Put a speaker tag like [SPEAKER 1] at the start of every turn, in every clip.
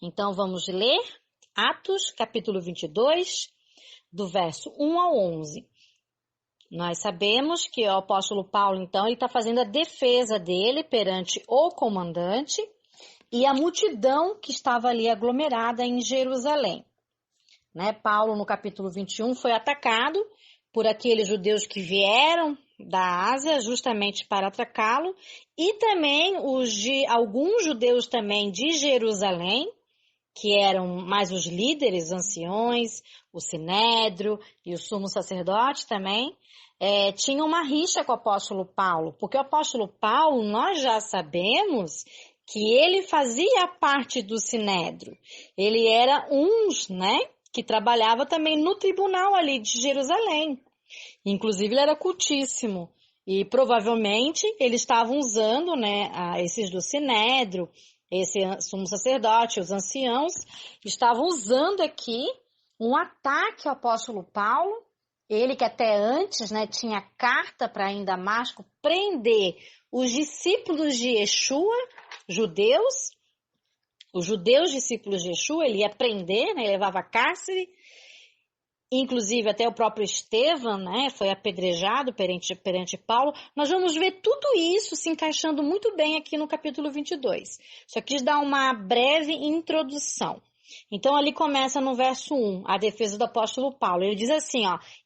[SPEAKER 1] Então, vamos ler Atos, capítulo 22, do verso 1 ao 11. Nós sabemos que o apóstolo Paulo, então, ele está fazendo a defesa dele perante o comandante e a multidão que estava ali aglomerada em Jerusalém. Paulo, no capítulo 21, foi atacado por aqueles judeus que vieram da Ásia justamente para atacá-lo e também alguns judeus também de Jerusalém, que eram mais os líderes, anciões, o sinédrio e o sumo sacerdote também, tinham uma rixa com o apóstolo Paulo, porque o apóstolo Paulo, nós já sabemos que ele fazia parte do sinédrio. Ele era que trabalhava também no tribunal ali de Jerusalém. Inclusive, ele era cultíssimo. E provavelmente eles estavam usando, esses do sinédrio, esse sumo sacerdote, os anciãos, estavam usando aqui um ataque ao apóstolo Paulo, ele que até antes tinha carta para ir em Damasco prender os discípulos de Yeshua, judeus, os judeus discípulos de Yeshua, ele ia prender, levava cárcere, inclusive até o próprio Estevão, foi apedrejado perante Paulo. Nós vamos ver tudo isso se encaixando muito bem aqui no capítulo 22. Só quis dar uma breve introdução. Então, ali começa no verso 1, a defesa do apóstolo Paulo. Ele diz assim,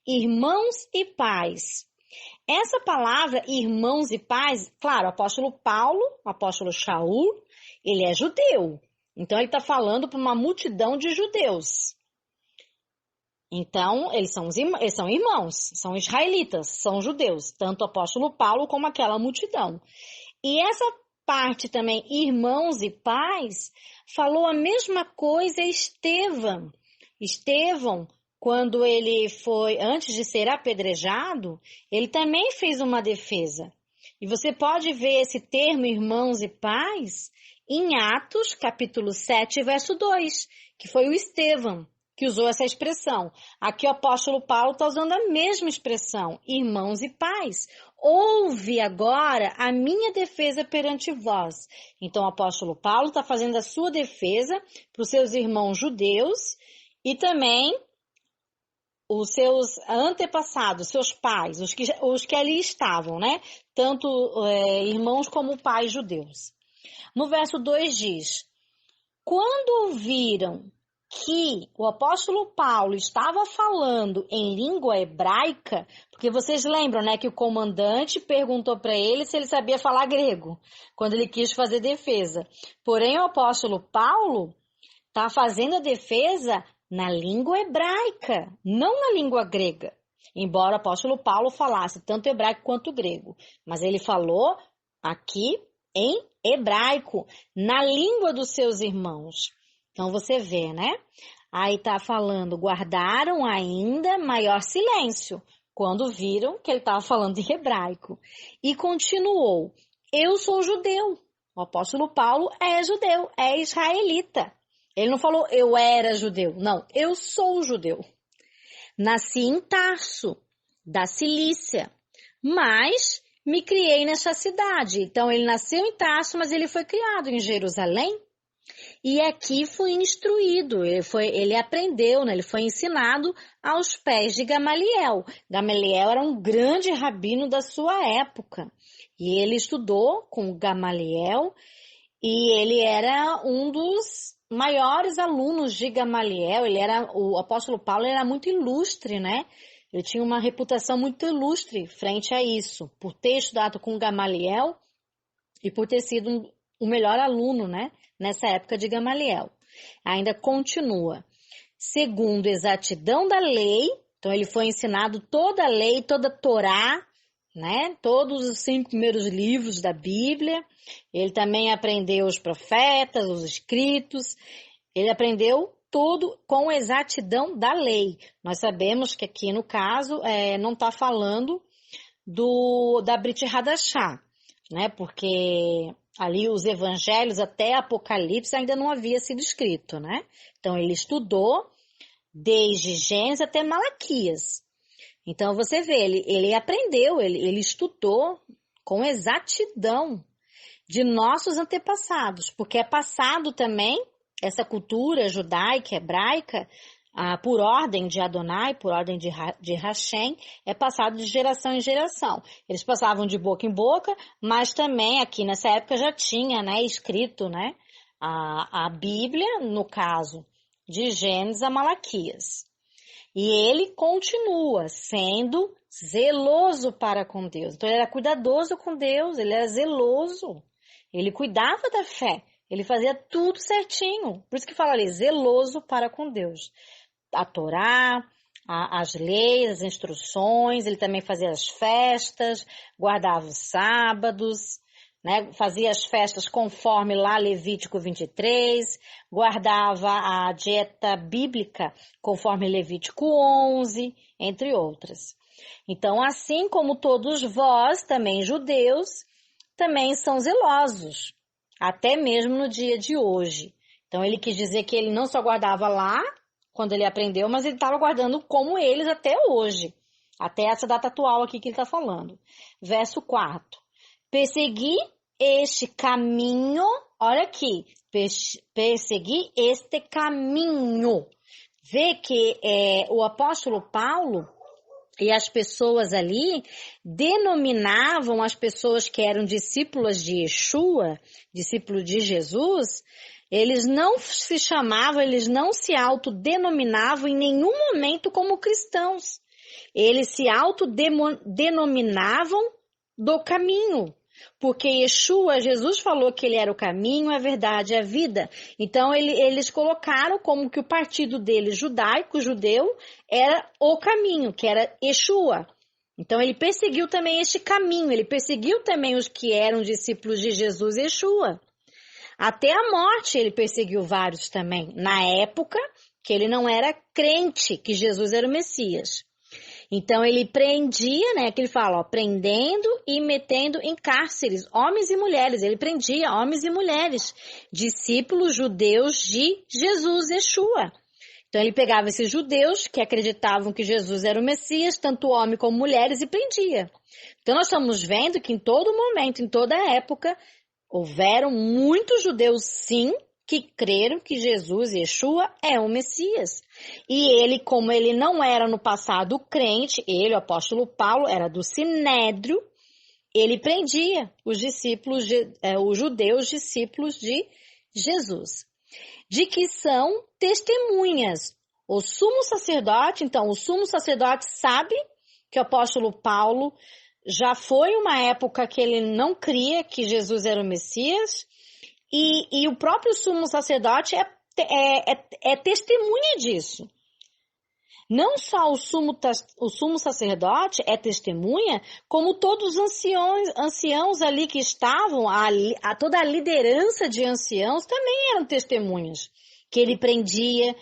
[SPEAKER 1] irmãos e pais. Essa palavra, irmãos e pais, claro, o apóstolo Paulo, o apóstolo Shaul, ele é judeu. Então, ele está falando para uma multidão de judeus. Então, eles são irmãos, são israelitas, são judeus, tanto o apóstolo Paulo como aquela multidão. E essa parte também, irmãos e pais, falou a mesma coisa Estevão. Estevão, quando ele foi, antes de ser apedrejado, ele também fez uma defesa. E você pode ver esse termo, irmãos e pais, em Atos, capítulo 7, verso 2, que foi o Estevão que usou essa expressão. Aqui o apóstolo Paulo está usando a mesma expressão, irmãos e pais. Ouve agora a minha defesa perante vós. Então o apóstolo Paulo está fazendo a sua defesa para os seus irmãos judeus e também os seus antepassados, seus pais, os que ali estavam, Tanto irmãos como pais judeus. No verso 2 diz, quando ouviram que o apóstolo Paulo estava falando em língua hebraica, porque vocês lembram, que o comandante perguntou para ele se ele sabia falar grego, quando ele quis fazer defesa. Porém, o apóstolo Paulo está fazendo a defesa na língua hebraica, não na língua grega. Embora o apóstolo Paulo falasse tanto hebraico quanto grego, mas ele falou aqui em hebraico, na língua dos seus irmãos. Então, você vê, Aí está falando, guardaram ainda maior silêncio, quando viram que ele estava falando em hebraico. E continuou, eu sou judeu. O apóstolo Paulo é judeu, é israelita. Ele não falou, eu era judeu. Não, eu sou judeu. Nasci em Tarso, da Cilícia, mas me criei nessa cidade. Então, ele nasceu em Tarso, mas ele foi criado em Jerusalém. E aqui foi instruído, ele aprendeu, ele foi ensinado aos pés de Gamaliel. Gamaliel era um grande rabino da sua época. E ele estudou com Gamaliel e ele era um dos maiores alunos de Gamaliel. O apóstolo Paulo era muito ilustre, Ele tinha uma reputação muito ilustre frente a isso, por ter estudado com Gamaliel e por ter sido o melhor aluno, nessa época de Gamaliel. Ainda continua. Segundo exatidão da lei, então ele foi ensinado toda a lei, toda a Torá, todos os 5 primeiros livros da Bíblia. Ele também aprendeu os profetas, os escritos. Ele aprendeu tudo com exatidão da lei. Nós sabemos que aqui no caso não está falando da Brit Hadashah, porque ali os evangelhos até Apocalipse ainda não havia sido escrito, Então ele estudou desde Gênesis até Malaquias. Então você vê, ele aprendeu, ele estudou com exatidão de nossos antepassados, porque é passado também essa cultura judaica, hebraica, por ordem de Adonai, por ordem de Hashem, é passado de geração em geração. Eles passavam de boca em boca, mas também aqui nessa época já tinha, né, escrito, né, a Bíblia, no caso de Gênesis a Malaquias. E ele continua sendo zeloso para com Deus. Então, ele era cuidadoso com Deus, ele era zeloso. Ele cuidava da fé, ele fazia tudo certinho. Por isso que fala ali, zeloso para com Deus. A Torá, as leis, as instruções, ele também fazia as festas, guardava os sábados, né? Fazia as festas conforme lá Levítico 23, guardava a dieta bíblica conforme Levítico 11, entre outras. Então, assim como todos vós, também judeus, também são zelosos, até mesmo no dia de hoje. Então, ele quis dizer que ele não só guardava lá, quando ele aprendeu, mas ele estava guardando como eles até hoje, até essa data atual aqui que ele está falando. Verso 4. Persegui este caminho, olha aqui, persegui este caminho. Vê que o apóstolo Paulo e as pessoas ali denominavam as pessoas que eram discípulas de Yeshua, discípulos de Jesus, eles não se chamavam, eles não se autodenominavam em nenhum momento como cristãos. Eles se autodenominavam do caminho. Porque Yeshua, Jesus falou que ele era o caminho, a verdade e a vida. Então, eles colocaram como que o partido dele, judaico, judeu, era o caminho, que era Yeshua. Então, ele perseguiu também este caminho, ele perseguiu também os que eram discípulos de Jesus e Yeshua. Até a morte ele perseguiu vários também, na época que ele não era crente, que Jesus era o Messias. Então, ele prendia, né, que ele fala, ó, prendendo e metendo em cárceres, homens e mulheres. Ele prendia homens e mulheres, discípulos judeus de Jesus, Yeshua. Então, ele pegava esses judeus que acreditavam que Jesus era o Messias, tanto homem como mulheres, e prendia. Então, nós estamos vendo que em todo momento, em toda época, houveram muitos judeus, sim, que creram que Jesus, Yeshua, é o Messias. E ele, como ele não era no passado crente, ele, o apóstolo Paulo, era do Sinédrio, ele prendia os discípulos, os judeus discípulos de Jesus. De que são testemunhas. O sumo sacerdote, então, o sumo sacerdote sabe que o apóstolo Paulo já foi uma época que ele não cria que Jesus era o Messias, e o próprio sumo sacerdote é testemunha disso. Não só o sumo sacerdote é testemunha, como todos os anciãos ali que estavam, toda a liderança de anciãos também eram testemunhas. Que ele prendia,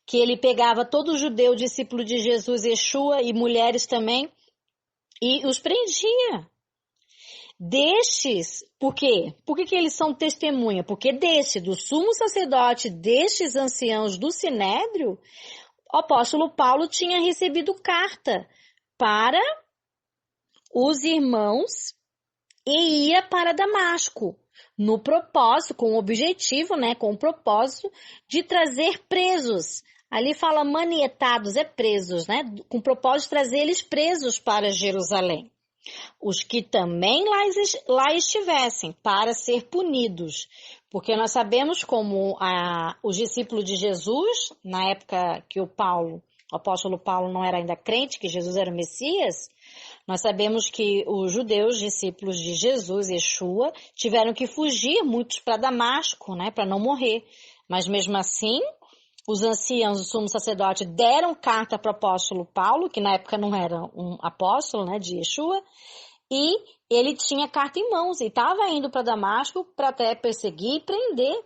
[SPEAKER 1] que ele pegava todo judeu discípulo de Jesus, Yeshua, e mulheres também, e os prendia. Destes, por quê? Por que eles são testemunha? Porque do sumo sacerdote, destes anciãos do Sinédrio, o apóstolo Paulo tinha recebido carta para os irmãos e ia para Damasco, no propósito, com o objetivo, né, com o propósito de trazer presos. Ali fala manietados, presos, né, com o propósito de trazer eles presos para Jerusalém. Os que também lá estivessem, para ser punidos. Porque nós sabemos como os discípulos de Jesus, na época que o apóstolo Paulo não era ainda crente, que Jesus era o Messias, nós sabemos que os judeus, discípulos de Jesus, Yeshua, tiveram que fugir, muitos para Damasco, né, para não morrer. Mas mesmo assim, os anciãos do sumo sacerdote deram carta para o apóstolo Paulo, que na época não era um apóstolo, né, de Yeshua, e ele tinha carta em mãos e estava indo para Damasco para até perseguir e prender,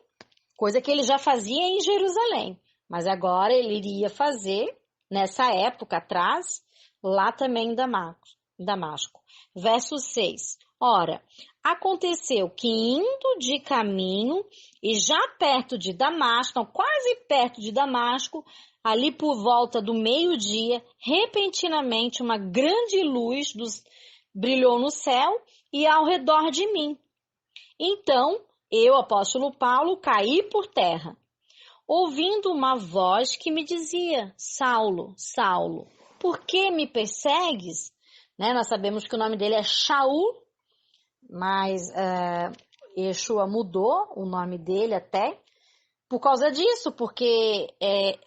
[SPEAKER 1] coisa que ele já fazia em Jerusalém. Mas agora ele iria fazer, nessa época atrás, lá também em Damasco. Verso 6. Ora, aconteceu que indo de caminho e já perto de Damasco, não, quase perto de Damasco, ali por volta do meio-dia, repentinamente uma grande luz brilhou no céu e ao redor de mim. Então, eu, apóstolo Paulo, caí por terra. ouvindo uma voz que me dizia: Saulo, Saulo, por que me persegues? Né? Nós sabemos que o nome dele é Shaul, mas Yeshua mudou o nome dele até por causa disso, porque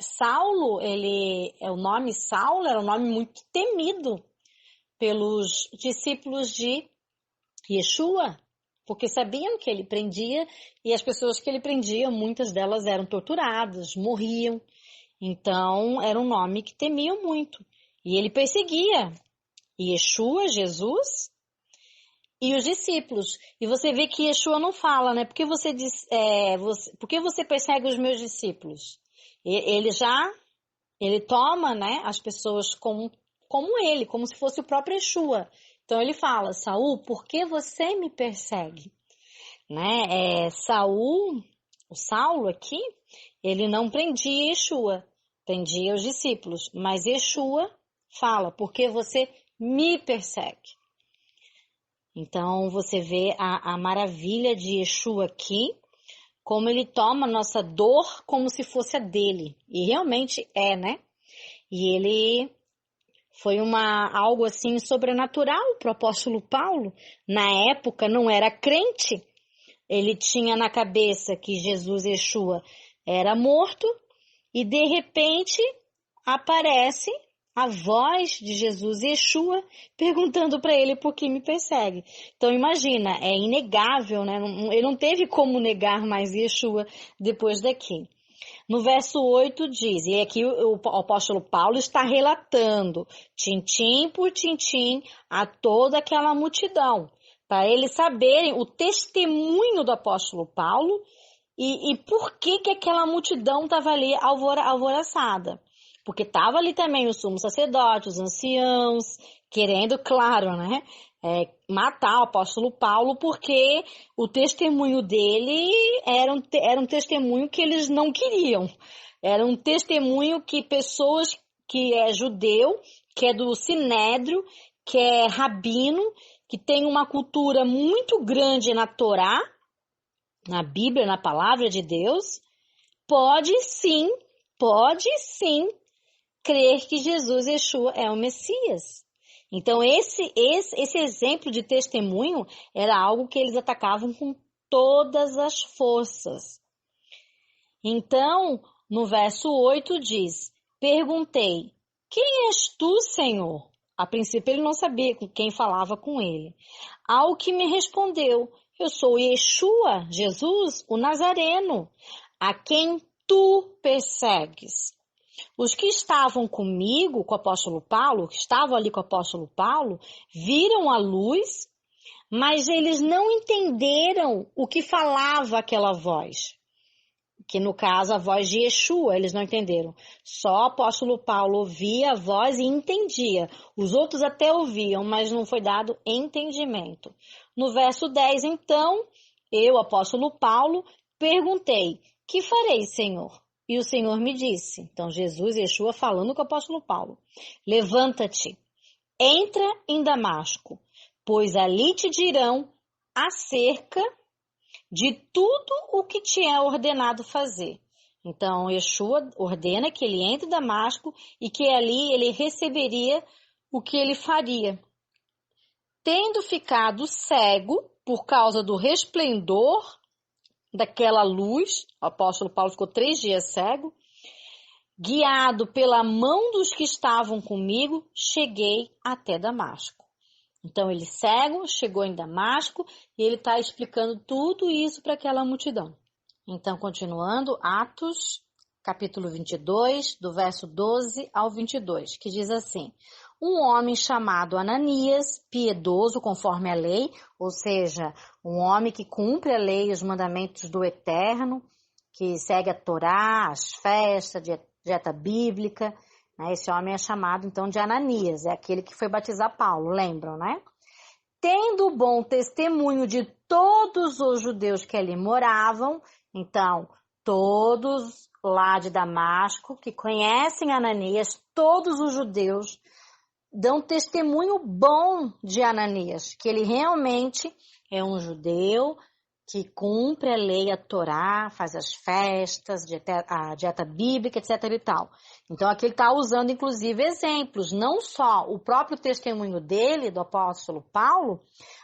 [SPEAKER 1] Saulo, o nome Saulo era um nome muito temido pelos discípulos de Yeshua, porque sabiam que ele prendia, e as pessoas que ele prendia, muitas delas eram torturadas, morriam. Então, era um nome que temiam muito. E ele perseguia Yeshua, Jesus, e os discípulos. E você vê que Yeshua não fala, né? Por que por que você persegue os meus discípulos? Ele toma, né, as pessoas como ele, como se fosse o próprio Yeshua. Então ele fala: Saul, por que você me persegue? Né? O Saulo aqui, ele não prendia Yeshua, prendia os discípulos. Mas Yeshua fala: por que você me persegue? Então você vê a maravilha de Yeshua aqui, como ele toma a nossa dor como se fosse a dele. E realmente né? E ele foi algo assim sobrenatural para o apóstolo Paulo. Na época não era crente, ele tinha na cabeça que Jesus, Yeshua, era morto, e de repente aparece a voz de Jesus, Yeshua, perguntando para ele: por que me persegue? Então imagina, é inegável, né? Ele não teve como negar mais Yeshua depois daqui. No verso 8 diz, e aqui o apóstolo Paulo está relatando, tintim por tintim, a toda aquela multidão, para eles saberem o testemunho do apóstolo Paulo e por que aquela multidão estava ali alvoroçada. Porque estava ali também o sumo sacerdote, os anciãos, querendo, claro, né, matar o apóstolo Paulo, porque o testemunho dele era um testemunho que eles não queriam. Era um testemunho que pessoas que é judeu, que é do Sinédrio, que é rabino, que tem uma cultura muito grande na Torá, na Bíblia, na palavra de Deus, pode sim crer que Jesus, Yeshua, é o Messias. Então, esse exemplo de testemunho era algo que eles atacavam com todas as forças. Então, no verso 8 diz: perguntei, quem és tu, Senhor? A princípio ele não sabia com quem falava com ele. Ao que me respondeu: eu sou Yeshua, Jesus, o Nazareno, a quem tu persegues. Os que estavam comigo, com o apóstolo Paulo, que estavam ali com o apóstolo Paulo, viram a luz, mas eles não entenderam o que falava aquela voz. Que no caso a voz de Yeshua, eles não entenderam. Só o apóstolo Paulo ouvia a voz e entendia. Os outros até ouviam, mas não foi dado entendimento. No verso 10, então, eu, apóstolo Paulo, perguntei: que farei, Senhor? E o Senhor me disse, então Jesus, Yeshua, falando com o apóstolo Paulo: levanta-te, entra em Damasco, pois ali te dirão acerca de tudo o que te é ordenado fazer. Então, Yeshua ordena que ele entre em Damasco e que ali ele receberia o que ele faria. Tendo ficado cego por causa do resplendor daquela luz, o apóstolo Paulo ficou 3 dias cego, guiado pela mão dos que estavam comigo, cheguei até Damasco. Então ele cego, chegou em Damasco e ele está explicando tudo isso para aquela multidão. Então, continuando, Atos, capítulo 22, do verso 12 ao 22, que diz assim: um homem chamado Ananias, piedoso conforme a lei, ou seja, um homem que cumpre a lei e os mandamentos do Eterno, que segue a Torá, as festas, dieta bíblica, né? Esse homem é chamado então de Ananias, é aquele que foi batizar Paulo, lembram, né? Tendo bom testemunho de todos os judeus que ali moravam, então todos lá de Damasco que conhecem Ananias, todos os judeus dão testemunho bom de Ananias, que ele realmente é um judeu, que cumpre a lei, a Torá, faz as festas, a dieta bíblica, etc. e tal. Então aqui ele está usando inclusive exemplos, não só o próprio testemunho dele, do apóstolo Paulo,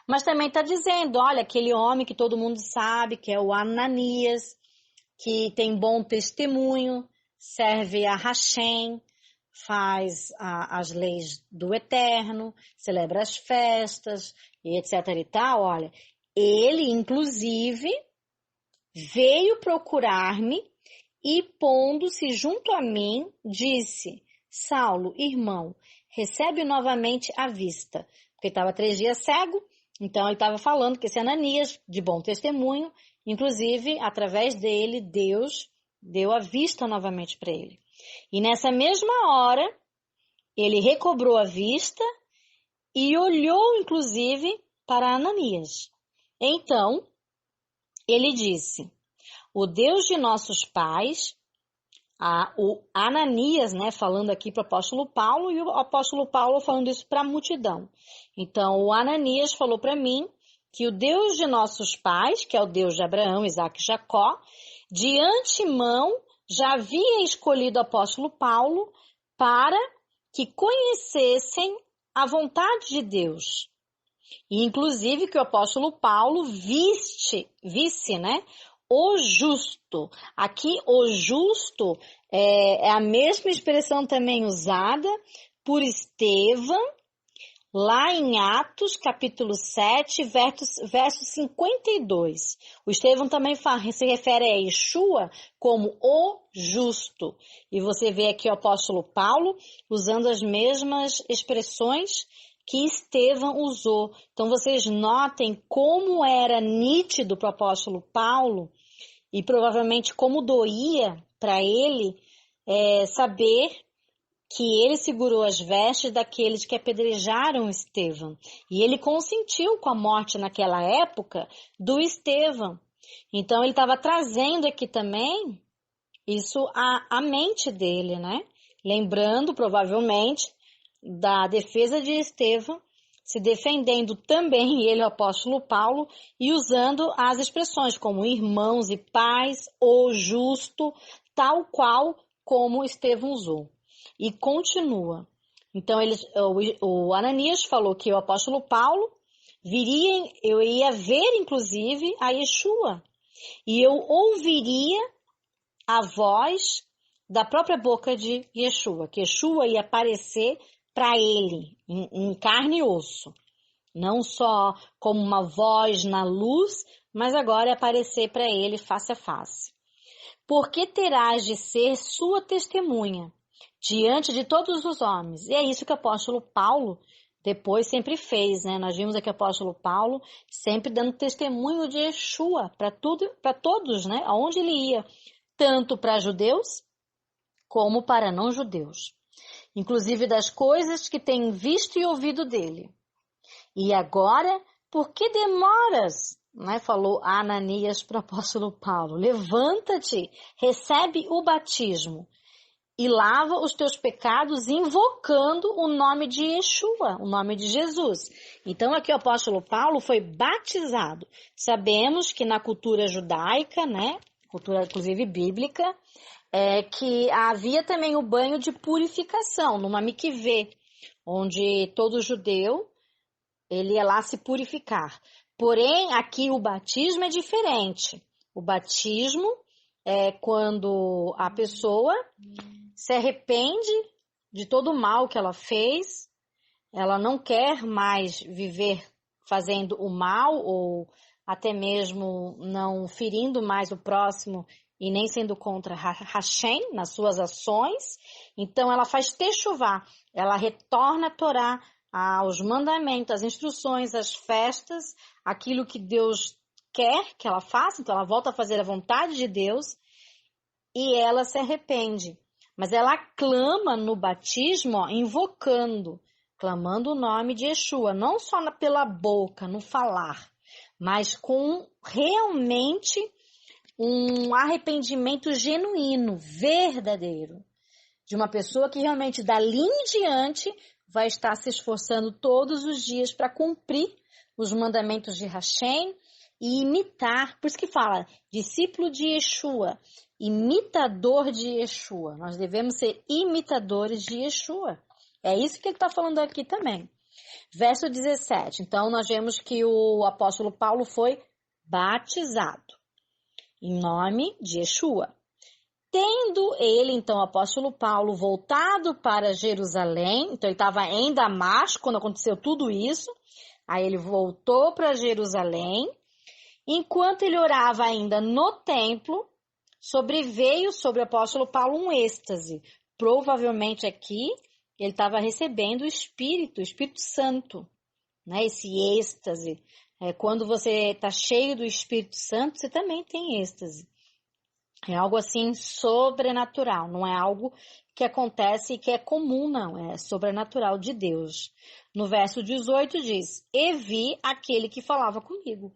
[SPEAKER 1] mas também está dizendo, olha, aquele homem que todo mundo sabe, que é o Ananias, que tem bom testemunho, serve a Hashem, faz as leis do Eterno, celebra as festas, e etc. e tal, olha, ele, inclusive, veio procurar-me e, pondo-se junto a mim, disse, Saulo, irmão, recebe novamente a vista. Porque ele estava 3 dias cego, então ele estava falando que esse Ananias, de bom testemunho, inclusive, através dele, Deus deu a vista novamente para ele. E nessa mesma hora, ele recobrou a vista e olhou, inclusive, para Ananias. Então, ele disse, o Deus de nossos pais, o Ananias, né, falando aqui para o apóstolo Paulo, e o apóstolo Paulo falando isso para a multidão. Então, o Ananias falou para mim que o Deus de nossos pais, que é o Deus de Abraão, Isaque e Jacó, de antemão já havia escolhido o apóstolo Paulo para que conhecessem a vontade de Deus. E, inclusive, que o apóstolo Paulo visse, né, o justo. Aqui, o justo é a mesma expressão também usada por Estevão, lá em Atos, capítulo 7, verso 52. O Estevão também se refere a Yeshua como o justo. E você vê aqui o apóstolo Paulo usando as mesmas expressões que Estevão usou. Então, vocês notem como era nítido para o apóstolo Paulo e provavelmente como doía para ele saber que ele segurou as vestes daqueles que apedrejaram Estevão. E ele consentiu com a morte naquela época do Estevão. Então, ele estava trazendo aqui também isso à mente dele, né? Lembrando, provavelmente, da defesa de Estevão, se defendendo também ele, o apóstolo Paulo, e usando as expressões como irmãos e pais, o justo, tal qual como Estevão usou. E continua. Então, o Ananias falou que o apóstolo Paulo eu ia ver, inclusive, a Yeshua. E eu ouviria a voz da própria boca de Yeshua. Que Yeshua ia aparecer para ele, em carne e osso. Não só como uma voz na luz, mas agora ia aparecer para ele face a face. Porque terás de ser sua testemunha diante de todos os homens. E é isso que o apóstolo Paulo depois sempre fez, né? Nós vimos aqui o apóstolo Paulo sempre dando testemunho de Yeshua para todos, né? Aonde ele ia, tanto para judeus como para não judeus. Inclusive das coisas que tem visto e ouvido dele. E agora, por que demoras? Né? Falou Ananias para o apóstolo Paulo. Levanta-te, recebe o batismo e lava os teus pecados invocando o nome de Yeshua, o nome de Jesus. Então aqui o apóstolo Paulo foi batizado. Sabemos que na cultura judaica, né, cultura inclusive bíblica, que havia também o banho de purificação, numa mikvê, onde todo judeu ele ia lá se purificar. Porém, aqui o batismo é diferente. O batismo é quando a pessoa se arrepende de todo o mal que ela fez, ela não quer mais viver fazendo o mal ou até mesmo não ferindo mais o próximo e nem sendo contra Hashem nas suas ações. Então ela faz techuvá, ela retorna a Torá, aos mandamentos, às instruções, às festas, aquilo que Deus quer que ela faça, então ela volta a fazer a vontade de Deus e ela se arrepende. Mas ela clama no batismo, clamando o nome de Yeshua, não só pela boca, no falar, mas com realmente um arrependimento genuíno, verdadeiro, de uma pessoa que realmente dali em diante vai estar se esforçando todos os dias para cumprir os mandamentos de Hashem e imitar. Por isso que fala, discípulo de Yeshua, imitador de Yeshua. Nós devemos ser imitadores de Yeshua. É isso que ele está falando aqui também. Verso 17. Então, nós vemos que o apóstolo Paulo foi batizado em nome de Yeshua. Tendo ele, então, o apóstolo Paulo, voltado para Jerusalém, então ele estava em Damasco quando aconteceu tudo isso, aí ele voltou para Jerusalém, enquanto ele orava ainda no templo, sobreveio sobre o apóstolo Paulo um êxtase. Provavelmente aqui ele estava recebendo o Espírito Santo, né? Esse êxtase. Quando você está cheio do Espírito Santo, você também tem êxtase. É algo assim sobrenatural, não é algo que acontece e que é comum, não, é sobrenatural de Deus. No verso 18 diz, e vi aquele que falava comigo.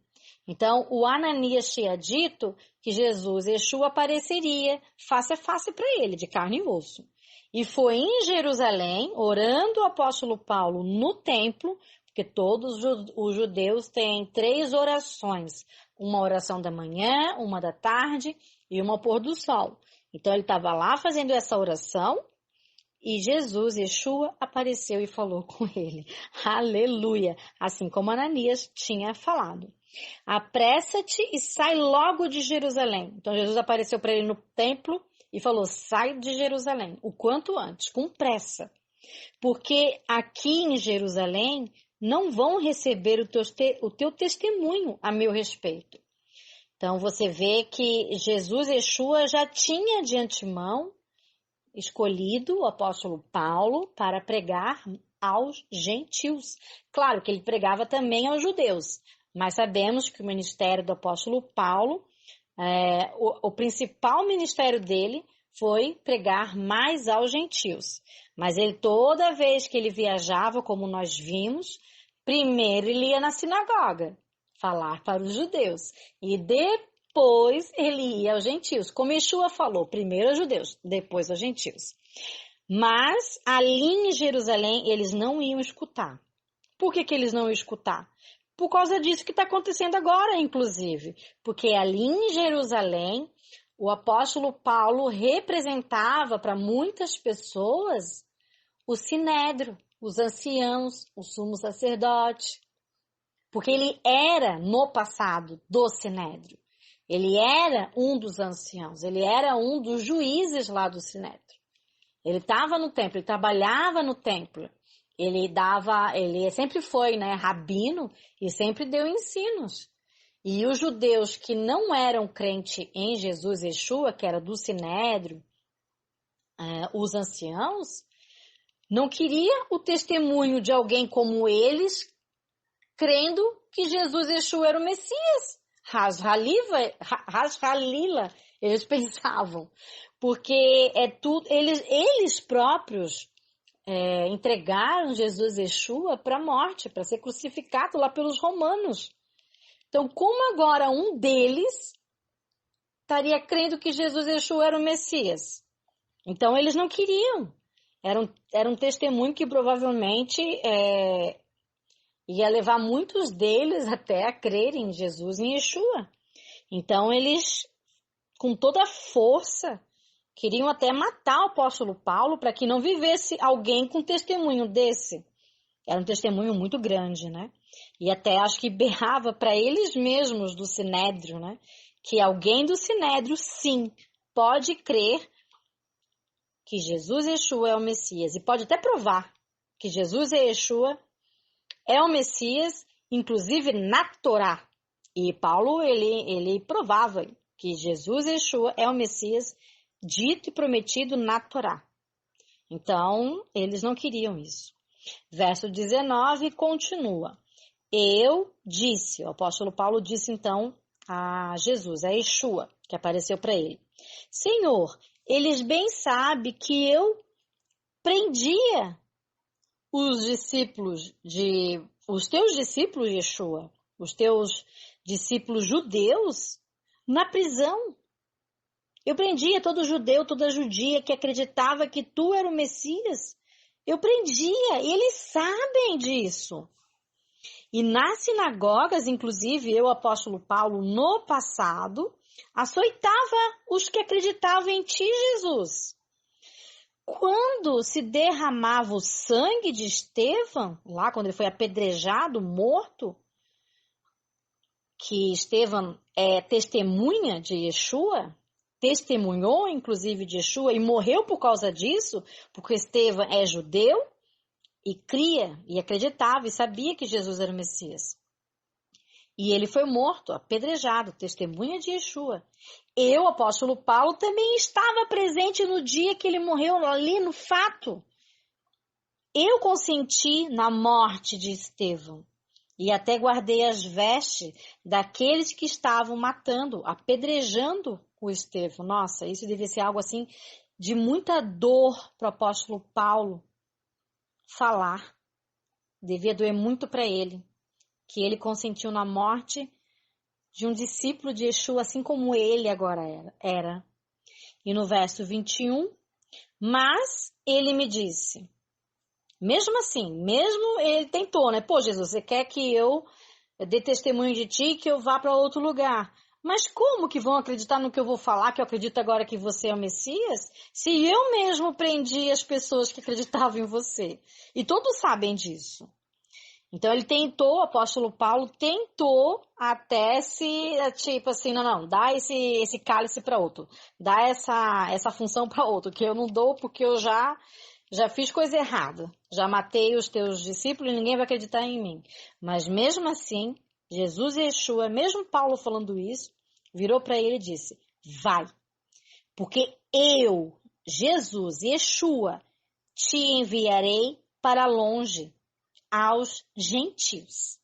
[SPEAKER 1] Então, o Ananias tinha dito que Jesus, Yeshua, apareceria face a face para ele, de carne e osso. E foi em Jerusalém, orando o apóstolo Paulo no templo, porque todos os judeus têm 3 orações, uma oração da manhã, uma da tarde e uma ao pôr do sol. Então, ele estava lá fazendo essa oração e Jesus, Yeshua, apareceu e falou com ele. Aleluia! Assim como Ananias tinha falado. Apressa-te e sai logo de Jerusalém. Então, Jesus apareceu para ele no templo e falou, sai de Jerusalém, o quanto antes, com pressa. Porque aqui em Jerusalém não vão receber o teu testemunho a meu respeito. Então, você vê que Jesus, Yeshua, já tinha de antemão escolhido o apóstolo Paulo para pregar aos gentios. Claro que ele pregava também aos judeus, mas sabemos que o ministério do apóstolo Paulo, o principal ministério dele foi pregar mais aos gentios. Mas ele, toda vez que ele viajava, como nós vimos, primeiro ele ia na sinagoga falar para os judeus e depois ele ia aos gentios. Como Yeshua falou, primeiro aos judeus, depois aos gentios. Mas ali em Jerusalém eles não iam escutar. Por que eles não iam escutar? Por causa disso que está acontecendo agora, inclusive. Porque ali em Jerusalém, o apóstolo Paulo representava para muitas pessoas o sinédrio, os anciãos, o sumo sacerdote. Porque ele era, no passado, do sinédrio. Ele era um dos anciãos, ele era um dos juízes lá do sinédrio. Ele estava no templo, ele trabalhava no templo. Ele sempre foi, né, rabino e sempre deu ensinos. E os judeus que não eram crentes em Jesus Yeshua, que era do sinédrio, os anciãos, não queria o testemunho de alguém como eles, crendo que Jesus Yeshua era o Messias. Halila, eles pensavam. Porque eles próprios entregaram Jesus Yeshua para a morte, para ser crucificado lá pelos romanos. Então, como agora um deles estaria crendo que Jesus Yeshua era o Messias? Então, eles não queriam. Era um testemunho que provavelmente ia levar muitos deles até a crerem em Jesus e em Yeshua. Então, eles, com toda a força, queriam até matar o apóstolo Paulo para que não vivesse alguém com testemunho desse. Era um testemunho muito grande, né? E até acho que berrava para eles mesmos do sinédrio, né? Que alguém do sinédrio, sim, pode crer que Jesus Yeshua é o Messias. E pode até provar que Jesus Yeshua é o Messias, inclusive na Torá. E Paulo, ele provava que Jesus Yeshua é o Messias dito e prometido na Torá. Então, eles não queriam isso. Verso 19 continua. Eu disse, o apóstolo Paulo disse então a Jesus, a Yeshua, que apareceu para ele. Senhor, eles bem sabem que eu prendia os teus discípulos, Yeshua, os teus discípulos judeus na prisão. Eu prendia todo judeu, toda judia que acreditava que tu era o Messias. Eu prendia, e eles sabem disso. E nas sinagogas, inclusive, eu, apóstolo Paulo, no passado, açoitava os que acreditavam em ti, Jesus. Quando se derramava o sangue de Estevão, lá quando ele foi apedrejado, morto, que Estevão é testemunha de Yeshua, testemunhou inclusive de Yeshua e morreu por causa disso, porque Estevão é judeu e cria e acreditava e sabia que Jesus era o Messias. E ele foi morto, apedrejado, testemunha de Yeshua. Eu, apóstolo Paulo, também estava presente no dia que ele morreu, ali no fato. Eu consenti na morte de Estevão e até guardei as vestes daqueles que estavam matando, apedrejando o Estevão. Nossa, isso devia ser algo assim de muita dor para o apóstolo Paulo falar. Devia doer muito para ele, que ele consentiu na morte de um discípulo de Yeshua, assim como ele agora era. E no verso 21, mas ele me disse, mesmo assim, mesmo ele tentou, né? Pô, Jesus, você quer que eu dê testemunho de ti, que eu vá para outro lugar? Mas como que vão acreditar no que eu vou falar, que eu acredito agora que você é o Messias, se eu mesmo prendi as pessoas que acreditavam em você? E todos sabem disso. Então ele tentou, o apóstolo Paulo tentou até tipo assim, não, dá esse cálice para outro, dá essa função para outro, que eu não dou porque eu já fiz coisa errada, já matei os teus discípulos e ninguém vai acreditar em mim. Mas mesmo assim, Jesus e Yeshua, mesmo Paulo falando isso, virou para ele e disse, vai, porque eu, Jesus, Yeshua, te enviarei para longe, aos gentios,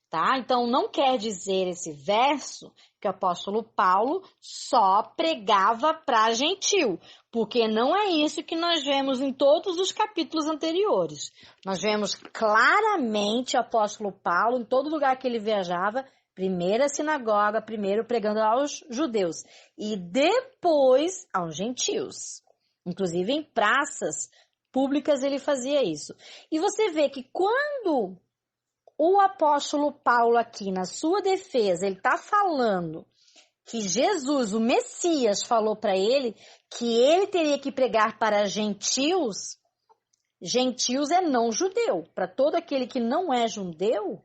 [SPEAKER 1] tá? Então, não quer dizer esse verso que o apóstolo Paulo só pregava para gentil, porque não é isso que nós vemos em todos os capítulos anteriores. Nós vemos claramente o apóstolo Paulo, em todo lugar que ele viajava, primeiro a sinagoga, primeiro pregando aos judeus e depois aos gentios, inclusive em praças públicas ele fazia isso. E você vê que quando o apóstolo Paulo aqui, na sua defesa, ele está falando que Jesus, o Messias, falou para ele que ele teria que pregar para gentios, gentios é não judeu. Para todo aquele que não é judeu,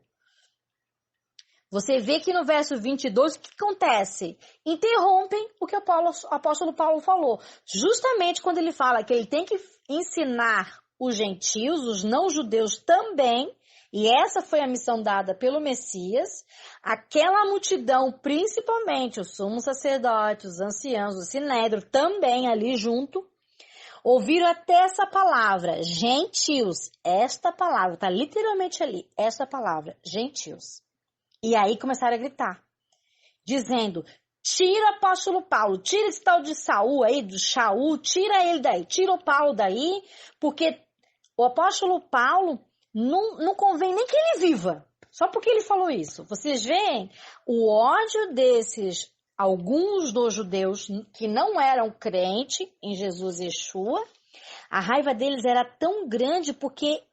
[SPEAKER 1] você vê que no verso 22, o que acontece? Interrompem o que o apóstolo Paulo falou. Justamente quando ele fala que ele tem que ensinar os gentios, os não-judeus também, e essa foi a missão dada pelo Messias, aquela multidão, principalmente os sumos sacerdotes, os anciãos, o sinédrio, também ali junto, ouviram até essa palavra, gentios. Esta palavra, está literalmente ali, esta palavra, gentios. E aí começaram a gritar, dizendo, tira o apóstolo Paulo, tira esse tal de Saul aí, do Shaul, tira ele daí, tira o Paulo daí, porque o apóstolo Paulo não convém nem que ele viva, só porque ele falou isso. Vocês veem o ódio desses, alguns dos judeus que não eram crentes em Jesus e Yeshua, a raiva deles era tão grande porque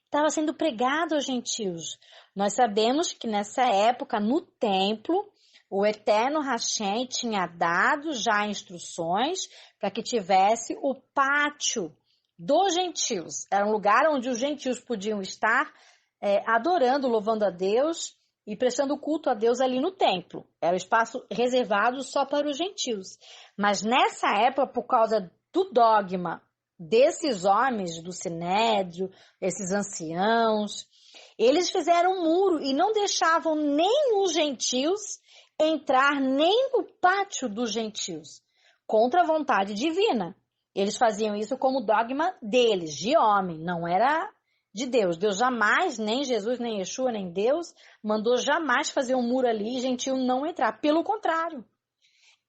[SPEAKER 1] estava sendo pregado aos gentios. Nós sabemos que nessa época, no templo, o Eterno Hashem tinha dado já instruções para que tivesse o pátio dos gentios. Era um lugar onde os gentios podiam estar adorando, louvando a Deus e prestando culto a Deus ali no templo. Era um espaço reservado só para os gentios. Mas nessa época, por causa do dogma desses homens do Sinédrio, esses anciãos, eles fizeram um muro e não deixavam nem os gentios entrar nem no pátio dos gentios, contra a vontade divina. Eles faziam isso como dogma deles, de homem, não era de Deus. Deus jamais, nem Jesus, nem Yeshua, nem Deus, mandou jamais fazer um muro ali e gentio não entrar. Pelo contrário,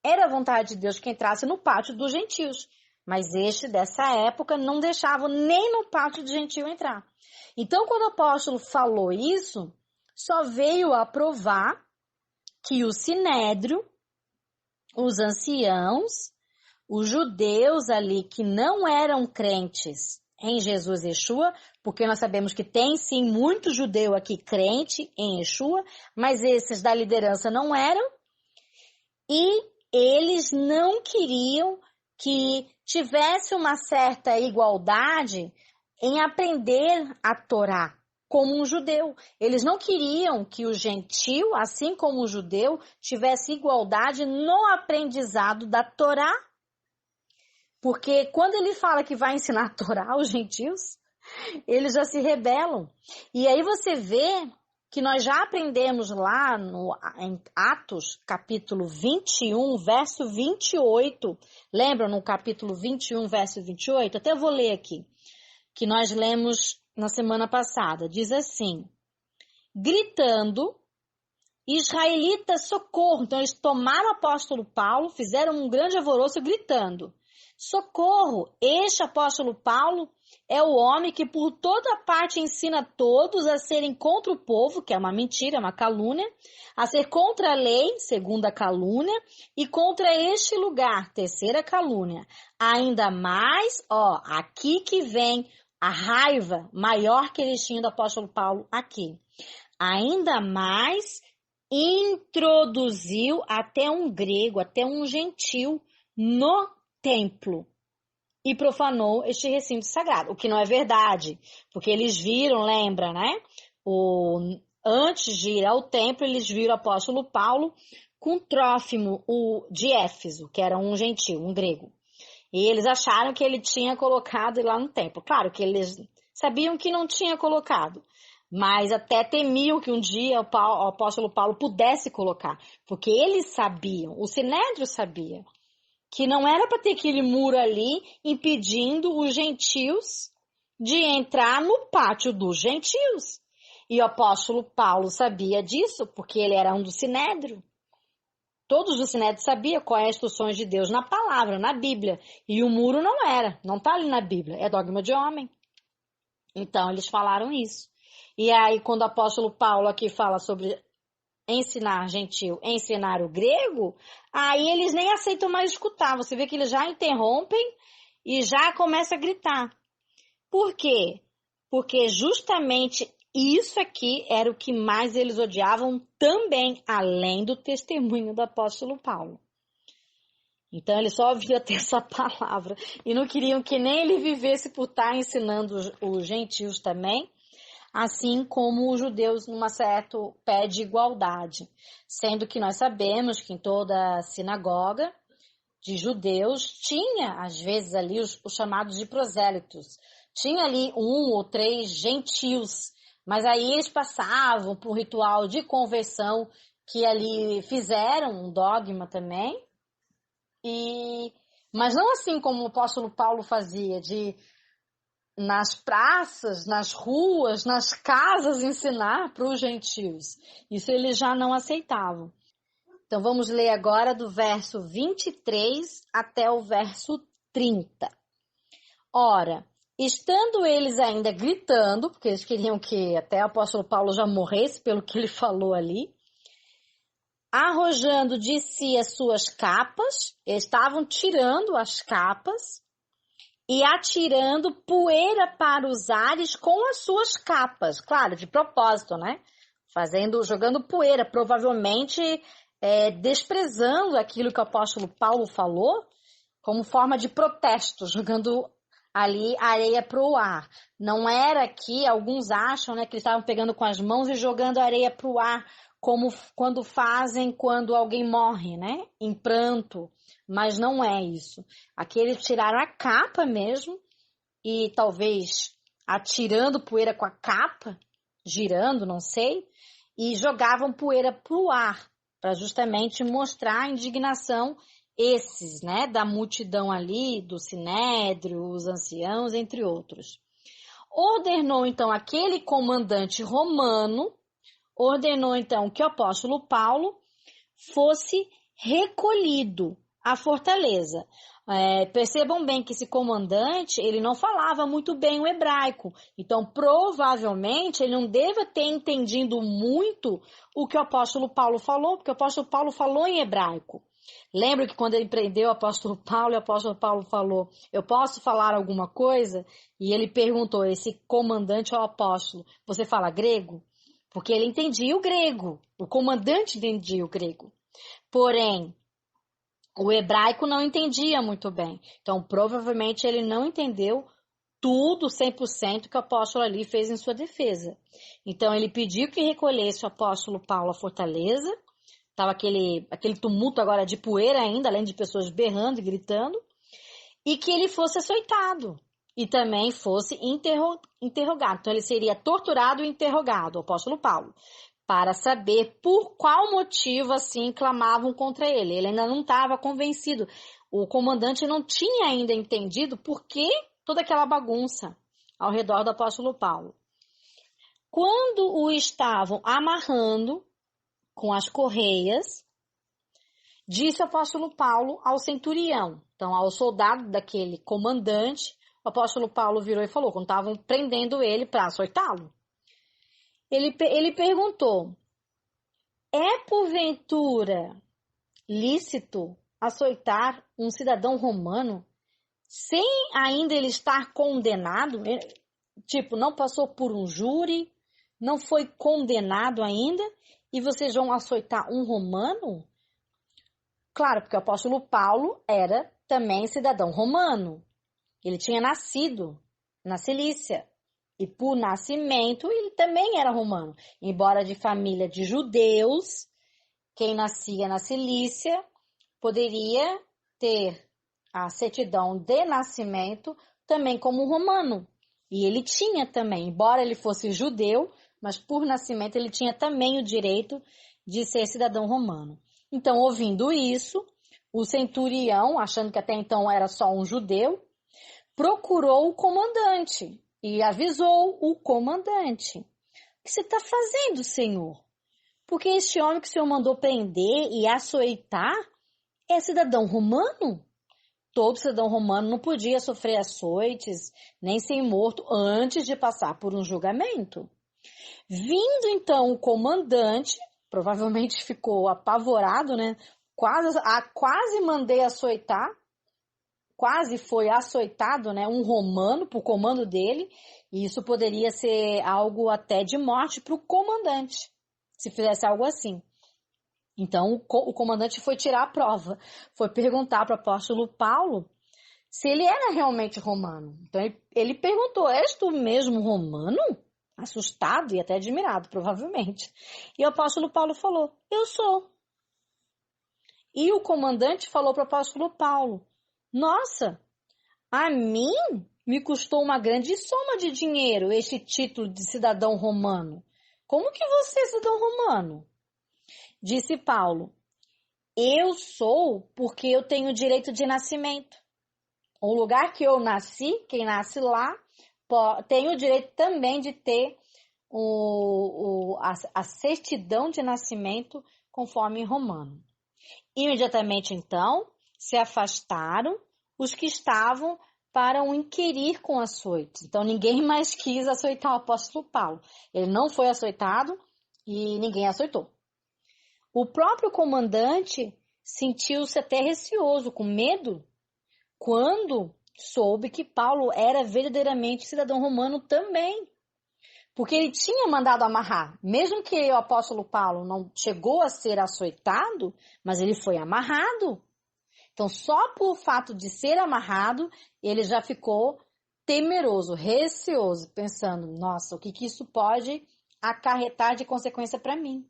[SPEAKER 1] era a vontade de Deus que entrasse no pátio dos gentios. Mas este, dessa época, não deixava nem no pátio do gentio entrar. Então, quando o apóstolo falou isso, só veio a provar que o sinédrio, os anciãos, os judeus ali que não eram crentes em Jesus Yeshua, porque nós sabemos que tem sim muito judeu aqui crente em Yeshua, mas esses da liderança não eram, e eles não queriam que tivesse uma certa igualdade em aprender a Torá como um judeu. Eles não queriam que o gentil, assim como o judeu, tivesse igualdade no aprendizado da Torá. Porque quando ele fala que vai ensinar a Torá aos gentios, eles já se rebelam. E aí você vê que nós já aprendemos lá em Atos, capítulo 21, verso 28. Lembram no capítulo 21, verso 28? Até vou ler aqui, que nós lemos na semana passada. Diz assim: gritando, israelitas, socorro. Então eles tomaram o apóstolo Paulo, fizeram um grande alvoroço gritando: socorro, este apóstolo Paulo é o homem que por toda parte ensina todos a serem contra o povo, que é uma mentira, uma calúnia, a ser contra a lei, segunda calúnia, e contra este lugar, terceira calúnia. Ainda mais, aqui que vem a raiva maior que eles tinham do apóstolo Paulo aqui. Ainda mais introduziu até um grego, até um gentil no templo e profanou este recinto sagrado, o que não é verdade, porque eles viram, lembra, né? Antes de ir ao templo, eles viram o apóstolo Paulo com Trófimo, de Éfeso, que era um gentil, um grego. E eles acharam que ele tinha colocado lá no templo. Claro que eles sabiam que não tinha colocado, mas até temiam que um dia o apóstolo Paulo pudesse colocar, porque eles sabiam, o Sinédrio sabia, que não era para ter aquele muro ali impedindo os gentios de entrar no pátio dos gentios. E o apóstolo Paulo sabia disso, porque ele era um do Sinédrio. Todos os Sinédrios sabiam quais as instruções de Deus na palavra, na Bíblia. E o muro não era, não está ali na Bíblia, é dogma de homem. Então, eles falaram isso. E aí, quando o apóstolo Paulo aqui fala sobre ensinar gentil, ensinar o grego, aí eles nem aceitam mais escutar. Você vê que eles já interrompem e já começam a gritar. Por quê? Porque justamente isso aqui era o que mais eles odiavam também, além do testemunho do apóstolo Paulo. Então, eles só ouviam ter essa palavra e não queriam que nem ele vivesse por estar ensinando os gentios também, assim como os judeus numa certa pé de igualdade, sendo que nós sabemos que em toda sinagoga de judeus tinha, às vezes, ali os chamados de prosélitos. Tinha ali 1 ou 3 gentios, mas aí eles passavam por um ritual de conversão que ali fizeram, um dogma também, mas não assim como o apóstolo Paulo fazia, de nas praças, nas ruas, nas casas ensinar para os gentios. Isso eles já não aceitavam. Então vamos ler agora do verso 23 até o verso 30. Ora, estando eles ainda gritando, porque eles queriam que até o apóstolo Paulo já morresse pelo que ele falou ali, arrojando de si as suas capas, eles estavam tirando as capas e atirando poeira para os ares com as suas capas, claro, de propósito, né? Jogando poeira, provavelmente desprezando aquilo que o apóstolo Paulo falou, como forma de protesto, jogando ali areia para o ar. Não era que alguns acham, né, que eles estavam pegando com as mãos e jogando areia para o ar, como quando fazem quando alguém morre, né, em pranto. Mas não é isso. Aqui eles tiraram a capa mesmo e talvez atirando poeira com a capa, girando, não sei, e jogavam poeira para o ar, para justamente mostrar a indignação esses, né, da multidão ali, do Sinédrio, os anciãos, entre outros. Ordenou então aquele comandante romano, que o apóstolo Paulo fosse recolhido à fortaleza. Percebam bem que esse comandante, ele não falava muito bem o hebraico, então provavelmente ele não deve ter entendido muito o que o apóstolo Paulo falou, porque o apóstolo Paulo falou em hebraico. Lembra que quando ele prendeu o apóstolo Paulo falou, eu posso falar alguma coisa? E ele perguntou, esse comandante ao apóstolo, você fala grego? Porque ele entendia o grego, o comandante entendia o grego. Porém, o hebraico não entendia muito bem. Então, provavelmente, ele não entendeu tudo 100% que o apóstolo ali fez em sua defesa. Então, ele pediu que recolhesse o apóstolo Paulo à fortaleza. Estava aquele tumulto agora de poeira ainda, além de pessoas berrando e gritando. E que ele fosse açoitado. E também fosse interrogado. Então, ele seria torturado e interrogado, o apóstolo Paulo, para saber por qual motivo, assim, clamavam contra ele. Ele ainda não estava convencido. O comandante não tinha ainda entendido por que toda aquela bagunça ao redor do apóstolo Paulo. Quando o estavam amarrando com as correias, disse o apóstolo Paulo ao centurião, então ao soldado daquele comandante, o apóstolo Paulo virou e falou, quando estavam prendendo ele para açoitá-lo, ele perguntou, é porventura lícito açoitar um cidadão romano sem ainda ele estar condenado? Tipo, não passou por um júri, não foi condenado ainda, e vocês vão açoitar um romano? Claro, porque o apóstolo Paulo era também cidadão romano. Ele tinha nascido na Cilícia. E por nascimento, ele também era romano. Embora de família de judeus, quem nascia na Cilícia poderia ter a certidão de nascimento também como romano. E ele tinha também, embora ele fosse judeu, mas por nascimento ele tinha também o direito de ser cidadão romano. Então, ouvindo isso, o centurião, achando que até então era só um judeu, procurou o comandante e avisou o comandante. O que você está fazendo, senhor? Porque este homem que o senhor mandou prender e açoitar é cidadão romano? Todo cidadão romano não podia sofrer açoites, nem ser morto antes de passar por um julgamento. Vindo então o comandante, provavelmente ficou apavorado, né? Quase mandei açoitar, quase foi açoitado, né? Um romano por comando dele, e isso poderia ser algo até de morte para o comandante, se fizesse algo assim. Então, o comandante foi tirar a prova, foi perguntar para o apóstolo Paulo se ele era realmente romano. Então, ele perguntou, és tu mesmo romano? Assustado e até admirado, provavelmente. E o apóstolo Paulo falou, eu sou. E o comandante falou para o apóstolo Paulo, nossa, a mim me custou uma grande soma de dinheiro este título de cidadão romano. Como que você é cidadão romano? Disse Paulo, eu sou porque eu tenho direito de nascimento. O lugar que eu nasci, quem nasce lá, tem o direito também de ter a certidão de nascimento conforme romano. Imediatamente, então, se afastaram os que estavam para o inquirir com açoites. Então, ninguém mais quis açoitar o apóstolo Paulo. Ele não foi açoitado e ninguém açoitou. O próprio comandante sentiu-se até receoso, com medo, quando soube que Paulo era verdadeiramente cidadão romano também. Porque ele tinha mandado amarrar. Mesmo que o apóstolo Paulo não chegou a ser açoitado, mas ele foi amarrado. Então, só por fato de ser amarrado, ele já ficou temeroso, receoso, pensando, nossa, o que isso pode acarretar de consequência para mim?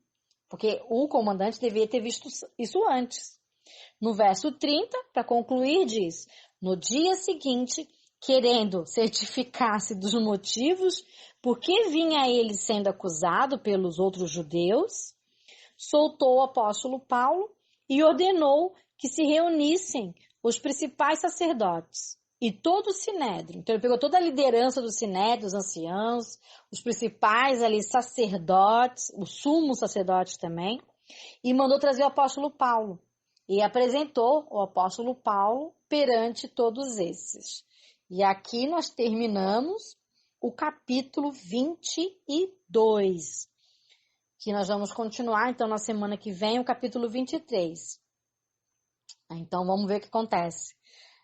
[SPEAKER 1] Porque o comandante devia ter visto isso antes. No verso 30, para concluir, diz, no dia seguinte, querendo certificar-se dos motivos por que vinha ele sendo acusado pelos outros judeus, soltou o apóstolo Paulo e ordenou que se reunissem os principais sacerdotes e todo o sinédrio. Então ele pegou toda a liderança do sinédrio, os anciãos, os principais ali sacerdotes, os sumos sacerdotes também, e mandou trazer o apóstolo Paulo. E apresentou o apóstolo Paulo perante todos esses. E aqui nós terminamos o capítulo 22, que nós vamos continuar, então, na semana que vem, o capítulo 23. Então vamos ver o que acontece.